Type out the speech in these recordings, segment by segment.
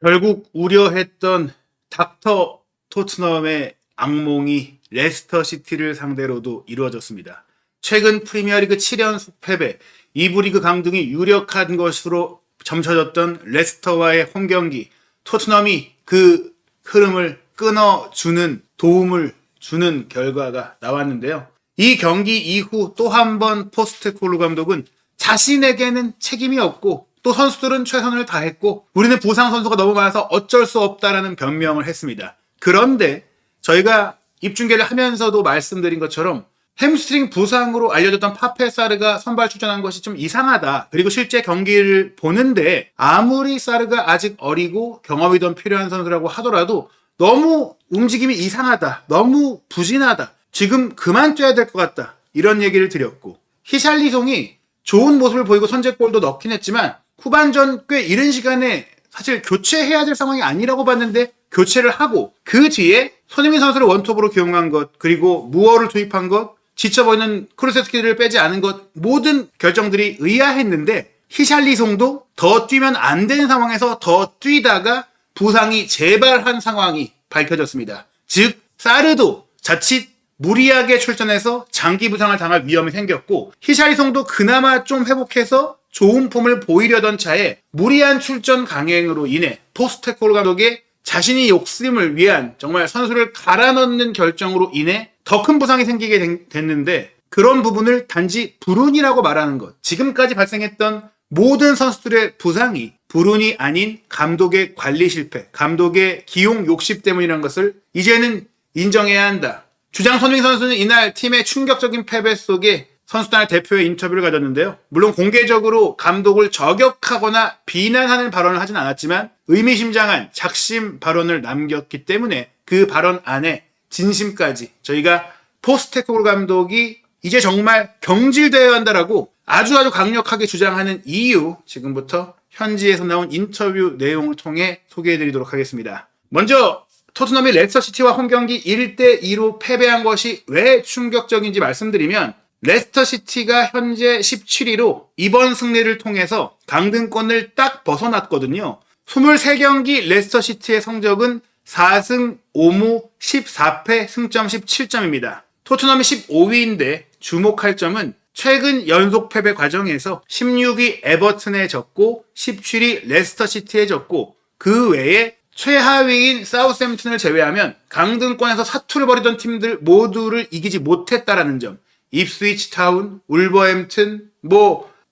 결국 우려했던 닥터 토트넘의 악몽이 레스터 시티를 상대로도 이루어졌습니다. 최근 프리미어리그 7연속 패배, 2부 리그 강등이 유력한 것으로 점쳐졌던 레스터와의 홈경기, 토트넘이 그 흐름을 끊어주는 도움을 주는 결과가 나왔는데요. 이 경기 이후 또 한 번 포스테코글루 감독은 자신에게는 책임이 없고 또 선수들은 최선을 다했고 우리는 부상 선수가 너무 많아서 어쩔 수 없다라는 변명을 했습니다. 그런데 저희가 입중계를 하면서도 말씀드린 것처럼 햄스트링 부상으로 알려졌던 파페 사르가 선발 출전한 것이 좀 이상하다. 그리고 실제 경기를 보는데 아무리 사르가 아직 어리고 경험이 더 필요한 선수라고 하더라도 너무 움직임이 이상하다. 너무 부진하다. 지금 그만 뛰어야 될 것 같다. 이런 얘기를 드렸고 히샬리송이 좋은 모습을 보이고 선제골도 넣긴 했지만 후반전 꽤 이른 시간에 사실 교체해야 될 상황이 아니라고 봤는데 교체를 하고 그 뒤에 손흥민 선수를 원톱으로 기용한 것 그리고 무어를 투입한 것 지쳐보이는 크루세스키를 빼지 않은 것 모든 결정들이 의아했는데 히샬리송도 더 뛰면 안 되는 상황에서 더 뛰다가 부상이 재발한 상황이 밝혀졌습니다. 즉 사르도 자칫 무리하게 출전해서 장기 부상을 당할 위험이 생겼고 히샬리송도 그나마 좀 회복해서 좋은 폼을 보이려던 차에 무리한 출전 강행으로 인해 포스테코글루 감독의 자신이 욕심을 위한 정말 선수를 갈아 넣는 결정으로 인해 더 큰 부상이 생기게 됐는데 그런 부분을 단지 불운이라고 말하는 것. 지금까지 발생했던 모든 선수들의 부상이 불운이 아닌 감독의 관리 실패, 감독의 기용 욕심 때문이라는 것을 이제는 인정해야 한다. 주장 손흥민 선수는 이날 팀의 충격적인 패배 속에 선수단의 대표의 인터뷰를 가졌는데요. 물론 공개적으로 감독을 저격하거나 비난하는 발언을 하진 않았지만 의미심장한 작심 발언을 남겼기 때문에 그 발언 안에 진심까지 저희가 포스테코글루 감독이 이제 정말 경질되어야 한다라고 아주 강력하게 주장하는 이유 지금부터 현지에서 나온 인터뷰 내용을 통해 소개해드리도록 하겠습니다. 먼저 토트넘이 레스터시티와 홈경기 1대2로 패배한 것이 왜 충격적인지 말씀드리면 레스터시티가 현재 17위로 이번 승리를 통해서 강등권을 딱 벗어났거든요. 23경기 레스터시티의 성적은 4승 5무 14패 승점 17점입니다. 토트넘이 15위인데 주목할 점은 최근 연속 패배 과정에서 16위 에버튼에 졌고 17위 레스터시티에 졌고 그 외에 최하위인 사우스햄튼을 제외하면 강등권에서 사투를 벌이던 팀들 모두를 이기지 못했다라는 점. 입스위치 타운, 울버햄튼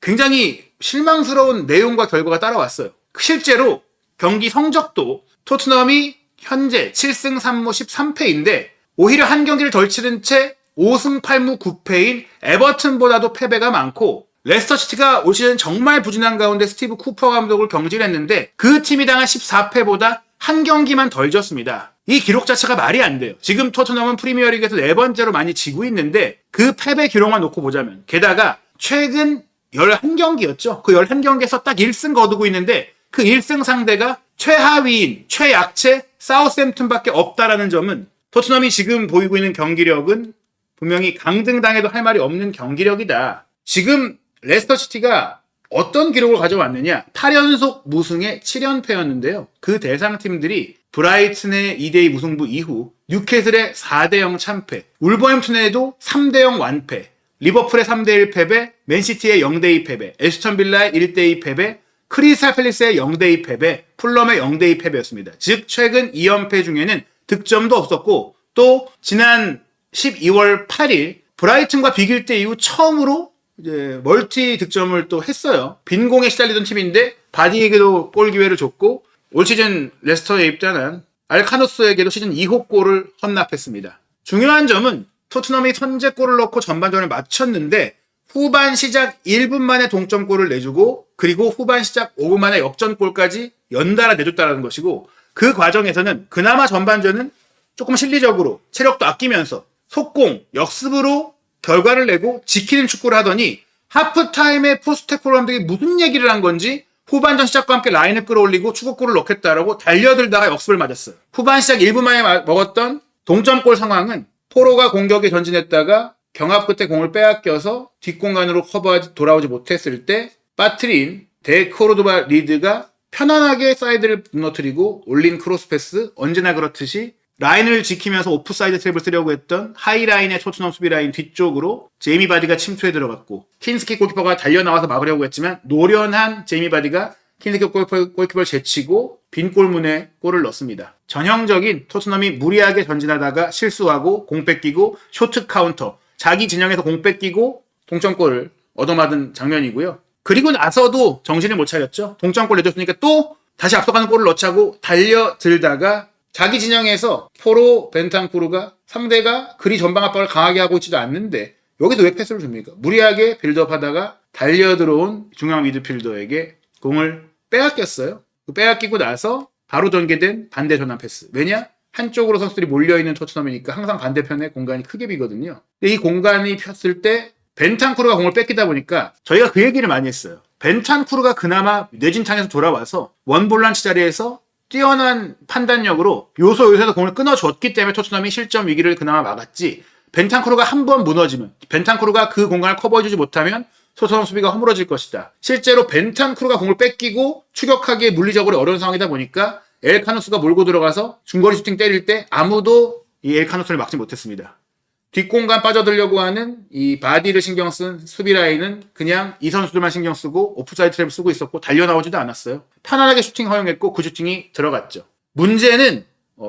굉장히 실망스러운 내용과 결과가 따라왔어요. 실제로 경기 성적도 토트넘이 현재 7승 3무 13패인데 오히려 한 경기를 덜 치른 채 5승 8무 9패인 에버튼보다도 패배가 많고 레스터시티가 올 시즌 정말 부진한 가운데 스티브 쿠퍼 감독을 경질했는데 그 팀이 당한 14패보다 한 경기만 덜 졌습니다. 이 기록 자체가 말이 안 돼요. 지금 토트넘은 프리미어리그에서 4번째로 많이 지고 있는데 그 패배 기록만 놓고 보자면 게다가 최근 11경기였죠. 그 11경기에서 딱 1승 거두고 있는데 그 1승 상대가 최하위인 최약체 사우스햄튼밖에 없다라는 점은 토트넘이 지금 보이고 있는 경기력은 분명히 강등당해도 할 말이 없는 경기력이다. 지금 레스터시티가 어떤 기록을 가져왔느냐? 8연속 무승에 7연패였는데요. 그 대상팀들이 브라이튼의 2대2 무승부 이후 뉴캐슬의 4대0 참패, 울버햄튼에도 3대0 완패, 리버풀의 3대1 패배, 맨시티의 0대2 패배, 에스턴 빌라의 1대2 패배, 크리스탈 팰리스의 0대2 패배, 풀럼의 0대2 패배였습니다. 즉 최근 2연패 중에는 득점도 없었고 또 지난 12월 8일 브라이튼과 비길 때 이후 처음으로 이제 멀티 득점을 또 했어요. 빈공에 시달리던 팀인데 바디에게도 골 기회를 줬고 올 시즌 레스터에 입단한 알카노스에게도 시즌 2호 골을 헌납했습니다. 중요한 점은 토트넘이 선제골을 넣고 전반전을 마쳤는데 후반 시작 1분 만에 동점골을 내주고 그리고 후반 시작 5분 만에 역전골까지 연달아 내줬다는 것이고 그 과정에서는 그나마 전반전은 조금 실리적으로 체력도 아끼면서 속공, 역습으로 결과를 내고 지키는 축구를 하더니 하프타임에 포스테코글루 감독이 무슨 얘기를 한 건지 후반전 시작과 함께 라인을 끌어올리고 추가골을 넣겠다라고 달려들다가 역습을 맞았어요. 후반 시작 1분 만에 먹었던 동점골 상황은 포로가 공격에 전진했다가 경합 끝에 공을 빼앗겨서 뒷공간으로 돌아오지 못했을 때 빠트린 데코르도바 리드가 편안하게 사이드를 무너뜨리고 올린 크로스 패스, 언제나 그렇듯이 라인을 지키면서 오프사이드 트랩을 쓰려고 했던 하이라인의 토트넘 수비 라인 뒤쪽으로 제이미 바디가 침투해 들어갔고 킨스키 골키퍼가 달려나와서 막으려고 했지만 노련한 제이미 바디가 킨스키 골키퍼를 제치고 빈 골문에 골을 넣습니다. 전형적인 토트넘이 무리하게 전진하다가 실수하고 공 뺏기고 쇼트 카운터, 자기 진영에서 공 뺏기고 동점골을 얻어맞은 장면이고요. 그리고 나서도 정신을 못 차렸죠. 동점골 내줬으니까 또 다시 앞서가는 골을 넣자고 달려들다가 자기 진영에서 포로 벤탄쿠르가 상대가 그리 전방 압박을 강하게 하고 있지도 않는데 여기서 왜 패스를 줍니까? 무리하게 빌드업하다가 달려들어온 중앙 미드필더에게 공을 빼앗겼어요. 빼앗기고 나서 바로 전개된 반대 전환 패스. 왜냐? 한쪽으로 선수들이 몰려있는 토트넘이니까 항상 반대편에 공간이 크게 비거든요. 근데 이 공간이 폈을 때 벤탄쿠르가 공을 뺏기다 보니까 저희가 그 얘기를 많이 했어요. 벤탄쿠르가 그나마 뇌진탕에서 돌아와서 원볼란치 자리에서 뛰어난 판단력으로 요소에서 공을 끊어줬기 때문에 토트넘이 실점 위기를 그나마 막았지. 벤탄쿠르가 한 번 무너지면, 벤탄쿠르가 그 공간을 커버해주지 못하면 토트넘 수비가 허물어질 것이다. 실제로 벤탄쿠르가 공을 뺏기고 추격하기에 물리적으로 어려운 상황이다 보니까 엘카누스가 몰고 들어가서 중거리 슈팅 때릴 때 아무도 이 엘카누스를 막지 못했습니다. 뒷공간 빠져들려고 하는 이 바디를 신경 쓴 수비 라인은 그냥 이 선수들만 신경 쓰고 오프사이드 트랩을 쓰고 있었고 달려나오지도 않았어요. 편안하게 슈팅 허용했고 그 슈팅이 들어갔죠. 문제는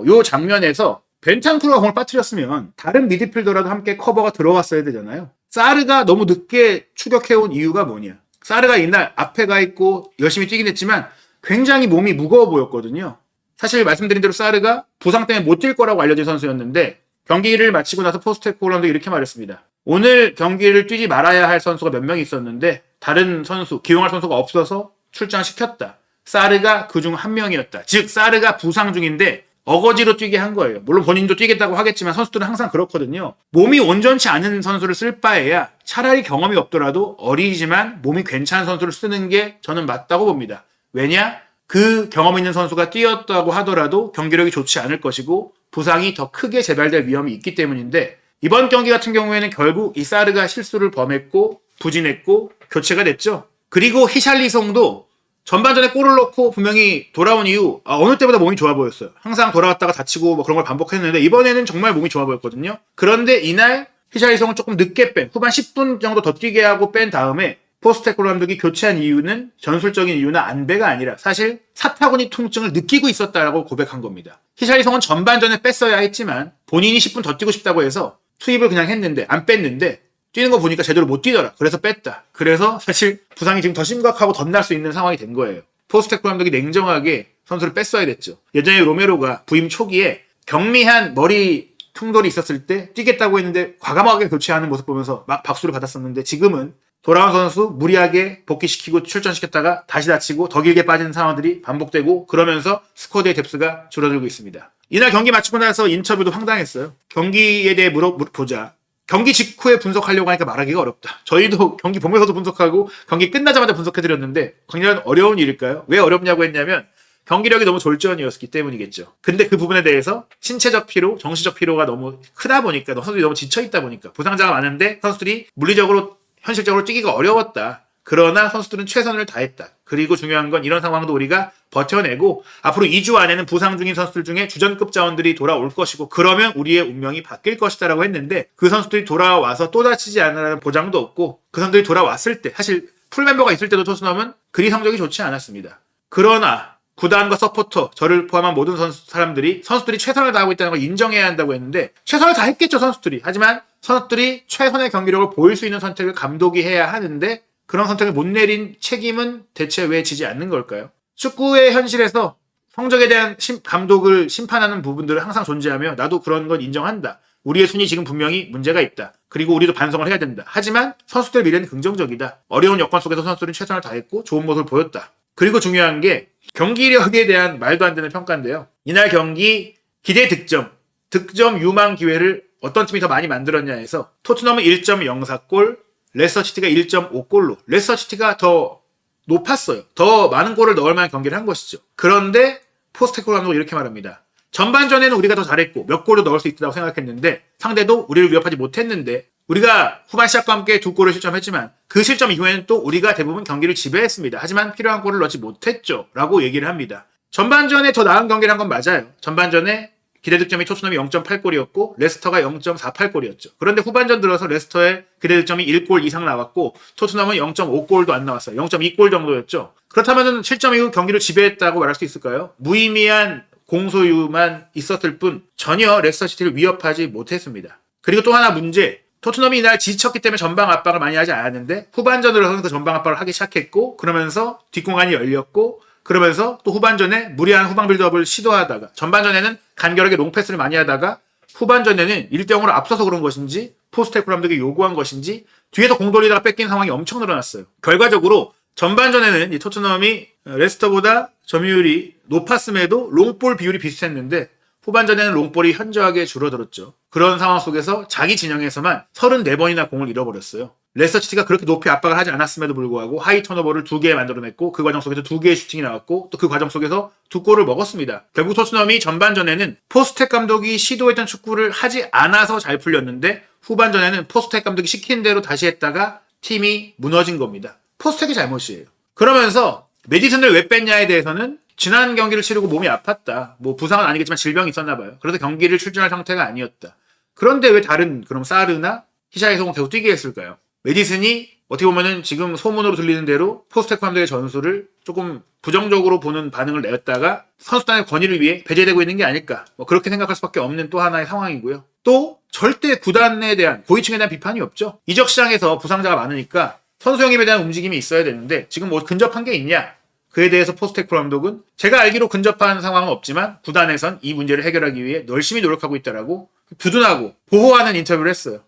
요 장면에서 벤탄쿠르가 공을 빠뜨렸으면 다른 미드필더라도 함께 커버가 들어왔어야 되잖아요. 사르가 너무 늦게 추격해온 이유가 뭐냐. 사르가 이날 앞에 가 있고 열심히 뛰긴 했지만 굉장히 몸이 무거워 보였거든요. 사실 말씀드린 대로 사르가 부상 때문에 못 뛸 거라고 알려진 선수였는데 경기를 마치고 나서 포스테코글럼도 이렇게 말했습니다. 오늘 경기를 뛰지 말아야 할 선수가 몇 명 있었는데 다른 선수, 기용할 선수가 없어서 출장시켰다. 사르가 그중 한 명이었다. 즉 사르가 부상 중인데 어거지로 뛰게 한 거예요. 물론 본인도 뛰겠다고 하겠지만 선수들은 항상 그렇거든요. 몸이 온전치 않은 선수를 쓸 바에야 차라리 경험이 없더라도 어리지만 몸이 괜찮은 선수를 쓰는 게 저는 맞다고 봅니다. 왜냐? 그 경험 있는 선수가 뛰었다고 하더라도 경기력이 좋지 않을 것이고 부상이 더 크게 재발될 위험이 있기 때문인데 이번 경기 같은 경우에는 결국 이 사르가 실수를 범했고 부진했고 교체가 됐죠. 그리고 히샬리송도 전반전에 골을 넣고 분명히 돌아온 이후 어느 때보다 몸이 좋아 보였어요. 항상 돌아왔다가 다치고 뭐 그런 걸 반복했는데 이번에는 정말 몸이 좋아 보였거든요. 그런데 이날 히샬리송을 조금 늦게 뺀 후반 10분 정도 더 뛰게 하고 뺀 다음에 포스테코글로 감독이 교체한 이유는 전술적인 이유나 안배가 아니라 사실 사타구니 통증을 느끼고 있었다라고 고백한 겁니다. 히샬리송은 전반전에 뺐어야 했지만 본인이 10분 더 뛰고 싶다고 해서 투입을 그냥 했는데 안 뺐는데 뛰는 거 보니까 제대로 못 뛰더라. 그래서 뺐다. 그래서 사실 부상이 지금 더 심각하고 덧날 수 있는 상황이 된 거예요. 포스테코글로 감독이 냉정하게 선수를 뺐어야 됐죠. 예전에 로메로가 부임 초기에 경미한 머리 충돌이 있었을 때 뛰겠다고 했는데 과감하게 교체하는 모습 보면서 막 박수를 받았었는데 지금은 돌아온 선수 무리하게 복귀시키고 출전시켰다가 다시 다치고 더 길게 빠지는 상황들이 반복되고 그러면서 스쿼드의 뎁스가 줄어들고 있습니다. 이날 경기 마치고 나서 인터뷰도 황당했어요. 경기에 대해 물어보자. 경기 직후에 분석하려고 하니까 말하기가 어렵다. 저희도 경기 보면서도 분석하고 경기 끝나자마자 분석해드렸는데 과연 어려운 일일까요? 왜 어렵냐고 했냐면 경기력이 너무 졸전이었기 때문이겠죠. 근데 그 부분에 대해서 신체적 피로, 정신적 피로가 너무 크다 보니까 선수들이 너무 지쳐있다 보니까 부상자가 많은데 선수들이 물리적으로 현실적으로 뛰기가 어려웠다. 그러나 선수들은 최선을 다했다. 그리고 중요한 건 이런 상황도 우리가 버텨내고 앞으로 2주 안에는 부상 중인 선수들 중에 주전급 자원들이 돌아올 것이고 그러면 우리의 운명이 바뀔 것이다라고 했는데 그 선수들이 돌아와서 또 다치지 않으라는 보장도 없고 그 선수들이 돌아왔을 때 사실 풀멤버가 있을 때도 토트넘은 그리 성적이 좋지 않았습니다. 그러나 구단과 서포터, 저를 포함한 모든 사람들이 선수들이 최선을 다하고 있다는 걸 인정해야 한다고 했는데 최선을 다했겠죠 선수들이. 하지만 선수들이 최선의 경기력을 보일 수 있는 선택을 감독이 해야 하는데 그런 선택을 못 내린 책임은 대체 왜 지지 않는 걸까요? 축구의 현실에서 성적에 대한 감독을 심판하는 부분들은 항상 존재하며 나도 그런 건 인정한다. 우리의 순위 지금 분명히 문제가 있다. 그리고 우리도 반성을 해야 된다. 하지만 선수들 미래는 긍정적이다. 어려운 여건 속에서 선수들은 최선을 다했고 좋은 모습을 보였다. 그리고 중요한 게 경기력에 대한 말도 안 되는 평가인데요. 이날 경기 기대 득점 유망 기회를 어떤 팀이 더 많이 만들었냐 해서 토트넘은 1.04골, 레스터시티가 1.5골로 레스터시티가 더 높았어요. 더 많은 골을 넣을 만한 경기를 한 것이죠. 그런데 포스테코글로 감독은 이렇게 말합니다. 전반전에는 우리가 더 잘했고 몇 골도 넣을 수 있다고 생각했는데 상대도 우리를 위협하지 못했는데 우리가 후반 시작과 함께 2골을 실점했지만 그 실점 이후에는 또 우리가 대부분 경기를 지배했습니다. 하지만 필요한 골을 넣지 못했죠. 라고 얘기를 합니다. 전반전에 더 나은 경기를 한 건 맞아요. 전반전에 기대 득점이 토트넘이 0.8골이었고 레스터가 0.48골이었죠. 그런데 후반전 들어서 레스터의 기대 득점이 1골 이상 나왔고 토트넘은 0.5골도 안 나왔어요. 0.2골 정도였죠. 그렇다면 실점 이후 경기를 지배했다고 말할 수 있을까요? 무의미한 공소유만 있었을 뿐 전혀 레스터 시티를 위협하지 못했습니다. 그리고 또 하나 문제, 토트넘이 이날 지쳤기 때문에 전방 압박을 많이 하지 않았는데 후반전으로서는 그 전방 압박을 하기 시작했고 그러면서 뒷공간이 열렸고 그러면서 또 후반전에 무리한 후방 빌드업을 시도하다가 전반전에는 간결하게 롱패스를 많이 하다가 후반전에는 1대0으로 앞서서 그런 것인지 포스테코 감독이 요구한 것인지 뒤에서 공 돌리다가 뺏긴 상황이 엄청 늘어났어요. 결과적으로 전반전에는 이 토트넘이 레스터보다 점유율이 높았음에도 롱볼 비율이 비슷했는데 후반전에는 롱볼이 현저하게 줄어들었죠. 그런 상황 속에서 자기 진영에서만 34번이나 공을 잃어버렸어요. 레스터시티가 그렇게 높이 압박을 하지 않았음에도 불구하고 하이 턴오버를 2개 만들어냈고 그 과정 속에서 2개의 슈팅이 나왔고 또 그 과정 속에서 2골을 먹었습니다. 결국 토트넘이 전반전에는 포스텍 감독이 시도했던 축구를 하지 않아서 잘 풀렸는데 후반전에는 포스텍 감독이 시킨 대로 다시 했다가 팀이 무너진 겁니다. 포스텍이 잘못이에요. 그러면서 메디슨을 왜 뺐냐에 대해서는 지난 경기를 치르고 몸이 아팠다. 뭐 부상은 아니겠지만 질병이 있었나 봐요. 그래서 경기를 출전할 상태가 아니었다. 그런데 왜 다른 그럼 사르나 히샤이송을 계속 뛰게 했을까요? 메디슨이 어떻게 보면은 지금 소문으로 들리는 대로 포스테코 감독의 전술을 조금 부정적으로 보는 반응을 내었다가 선수단의 권위를 위해 배제되고 있는 게 아닐까. 뭐 그렇게 생각할 수밖에 없는 또 하나의 상황이고요. 또 절대 구단에 대한 고위층에 대한 비판이 없죠. 이적 시장에서 부상자가 많으니까 선수 영입에 대한 움직임이 있어야 되는데 지금 뭐 근접한 게 있냐? 그에 대해서 포스테코 감독은 제가 알기로 근접한 상황은 없지만 구단에선 이 문제를 해결하기 위해 열심히 노력하고 있다라고 부둔하고 보호하는 인터뷰를 했어요.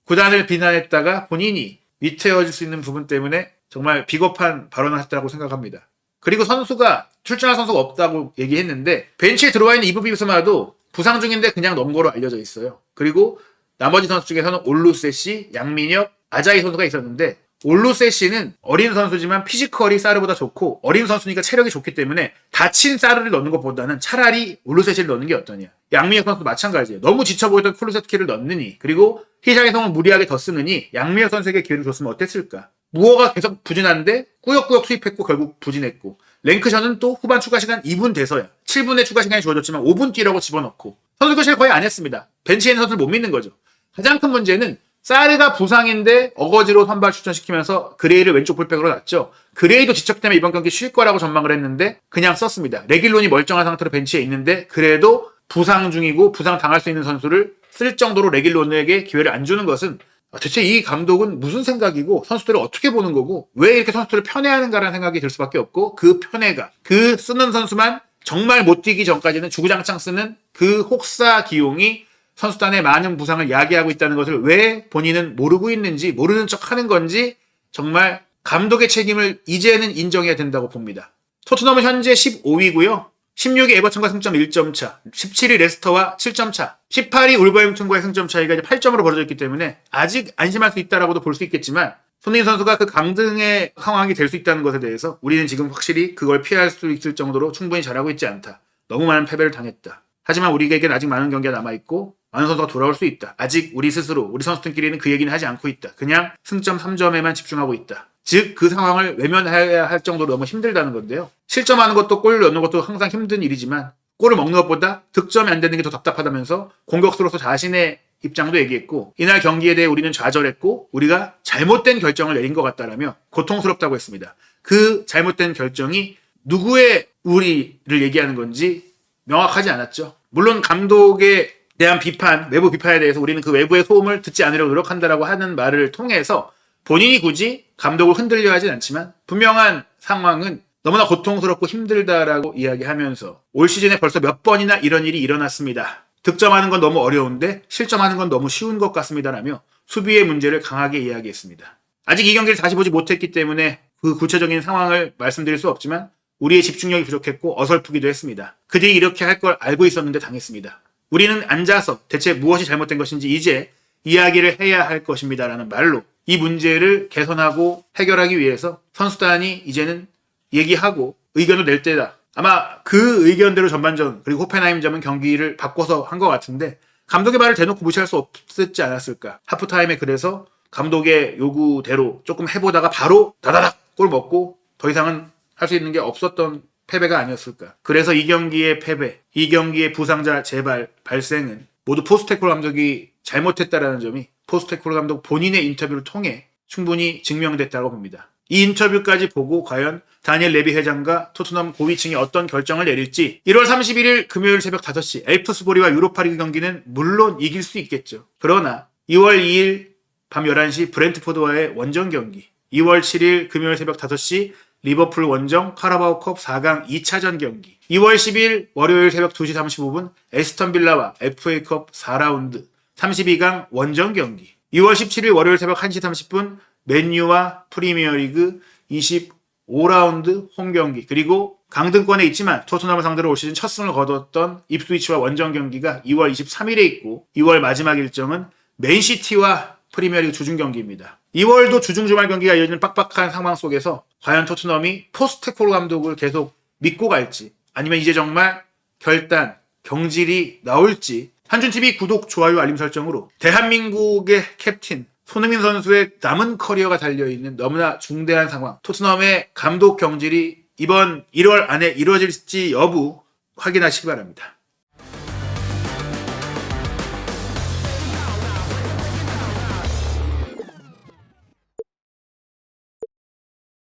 구단을 비난했다가 본인이 위태워질 수 있는 부분 때문에 정말 비겁한 발언을 했다고 생각합니다. 그리고 선수가 출전할 선수가 없다고 얘기했는데 벤치에 들어와 있는 이브 비스마도 부상 중인데 그냥 넘은 거로 알려져 있어요. 그리고 나머지 선수 중에서는 올루세시, 양민혁, 아자이 선수가 있었는데 올루세시는 어린 선수지만 피지컬이 사르보다 좋고 어린 선수니까 체력이 좋기 때문에 다친 사르를 넣는 것보다는 차라리 올루세시를 넣는 게 어떠냐. 양민혁 선수도 마찬가지예요. 너무 지쳐 보이던 쿨루세트키를 넣느니 그리고 히샤이송을 무리하게 더 쓰느니 양민혁 선수에게 기회를 줬으면 어땠을까. 무어가 계속 부진한데 꾸역꾸역 투입했고 결국 부진했고 랭크션은 또 후반 추가 시간 2분 돼서야 7분의 추가 시간이 주어졌지만 5분 뛰라고 집어넣고 선수 교체를 거의 안 했습니다. 벤치에 있는 선수를 못 믿는 거죠. 가장 큰 문제는 사르가 부상인데 어거지로 선발 출전시키면서 그레이를 왼쪽 풀백으로 놨죠. 그레이도 지쳤기 때문에 이번 경기 쉴 거라고 전망을 했는데 그냥 썼습니다. 레길론이 멀쩡한 상태로 벤치에 있는데 그래도 부상 중이고 부상 당할 수 있는 선수를 쓸 정도로 레길론에게 기회를 안 주는 것은 대체 이 감독은 무슨 생각이고 선수들을 어떻게 보는 거고 왜 이렇게 선수들을 편애하는가라는 생각이 들 수밖에 없고 그 편애가 그 쓰는 선수만 정말 못 뛰기 전까지는 주구장창 쓰는 그 혹사 기용이 선수단의 많은 부상을 야기하고 있다는 것을 왜 본인은 모르고 있는지 모르는 척 하는 건지 정말 감독의 책임을 이제는 인정해야 된다고 봅니다. 토트넘은 현재 15위고요. 16위 에버튼과 승점 1점 차, 17위 레스터와 7점 차, 18위 울버햄튼과의 승점 차이가 이제 8점으로 벌어져 있기 때문에 아직 안심할 수 있다라고도 볼 수 있겠지만 손흥민 선수가 그 강등의 상황이 될 수 있다는 것에 대해서 우리는 지금 확실히 그걸 피할 수 있을 정도로 충분히 잘하고 있지 않다. 너무 많은 패배를 당했다. 하지만 우리에게는 아직 많은 경기가 남아있고 많은 선수가 돌아올 수 있다. 아직 우리 스스로, 우리 선수들끼리는 그 얘기는 하지 않고 있다. 그냥 승점 3점에만 집중하고 있다. 즉 그 상황을 외면해야 할 정도로 너무 힘들다는 건데요. 실점하는 것도 골을 넣는 것도 항상 힘든 일이지만 골을 먹는 것보다 득점이 안 되는 게 더 답답하다면서 공격수로서 자신의 입장도 얘기했고 이날 경기에 대해 우리는 좌절했고 우리가 잘못된 결정을 내린 것 같다라며 고통스럽다고 했습니다. 그 잘못된 결정이 누구의 우리를 얘기하는 건지 명확하지 않았죠. 물론 감독에 대한 비판, 외부 비판에 대해서 우리는 그 외부의 소음을 듣지 않으려고 노력한다라고 하는 말을 통해서 본인이 굳이 감독을 흔들려 하진 않지만 분명한 상황은 너무나 고통스럽고 힘들다라고 이야기하면서 올 시즌에 벌써 몇 번이나 이런 일이 일어났습니다. 득점하는 건 너무 어려운데 실점하는 건 너무 쉬운 것 같습니다라며 수비의 문제를 강하게 이야기했습니다. 아직 이 경기를 다시 보지 못했기 때문에 그 구체적인 상황을 말씀드릴 수 없지만 우리의 집중력이 부족했고 어설프기도 했습니다. 그들이 이렇게 할 걸 알고 있었는데 당했습니다. 우리는 앉아서 대체 무엇이 잘못된 것인지 이제 이야기를 해야 할 것입니다라는 말로 이 문제를 개선하고 해결하기 위해서 선수단이 이제는 얘기하고 의견을 낼 때다. 아마 그 의견대로 전반전 그리고 호펜하임점은 경기를 바꿔서 한 것 같은데 감독의 말을 대놓고 무시할 수 없었지 않았을까. 하프타임에 그래서 감독의 요구대로 조금 해보다가 바로 다다닥 골 먹고 더 이상은 할 수 있는 게 없었던 패배가 아니었을까. 그래서 이 경기의 패배, 이 경기의 부상자 재발 발생은 모두 포스테코글 감독이 잘못했다라는 점이 포스테코글 감독 본인의 인터뷰를 통해 충분히 증명됐다고 봅니다. 이 인터뷰까지 보고 과연 다니엘 레비 회장과 토트넘 고위층이 어떤 결정을 내릴지 1월 31일 금요일 새벽 5시 엘프스보리와 유로파리그 경기는 물론 이길 수 있겠죠. 그러나 2월 2일 밤 11시 브렌트포드와의 원정 경기, 2월 7일 금요일 새벽 5시 리버풀 원정 카라바오컵 4강 2차전 경기, 2월 10일 월요일 새벽 2시 35분 에스턴 빌라와 FA컵 4라운드 32강 원정 경기, 2월 17일 월요일 새벽 1시 30분 맨유와 프리미어리그 25라운드 홈 경기, 그리고 강등권에 있지만 토트넘을 상대로 올 시즌 첫 승을 거뒀던 입스위치와 원정 경기가 2월 23일에 있고 2월 마지막 일정은 맨시티와 프리미어리그 주중 경기입니다. 2월도 주중 주말 경기가 이어지는 빡빡한 상황 속에서 과연 토트넘이 포스테코글 감독을 계속 믿고 갈지 아니면 이제 정말 결단, 경질이 나올지 한준TV 구독, 좋아요, 알림 설정으로 대한민국의 캡틴 손흥민 선수의 남은 커리어가 달려있는 너무나 중대한 상황, 토트넘의 감독 경질이 이번 1월 안에 이루어질지 여부 확인하시기 바랍니다.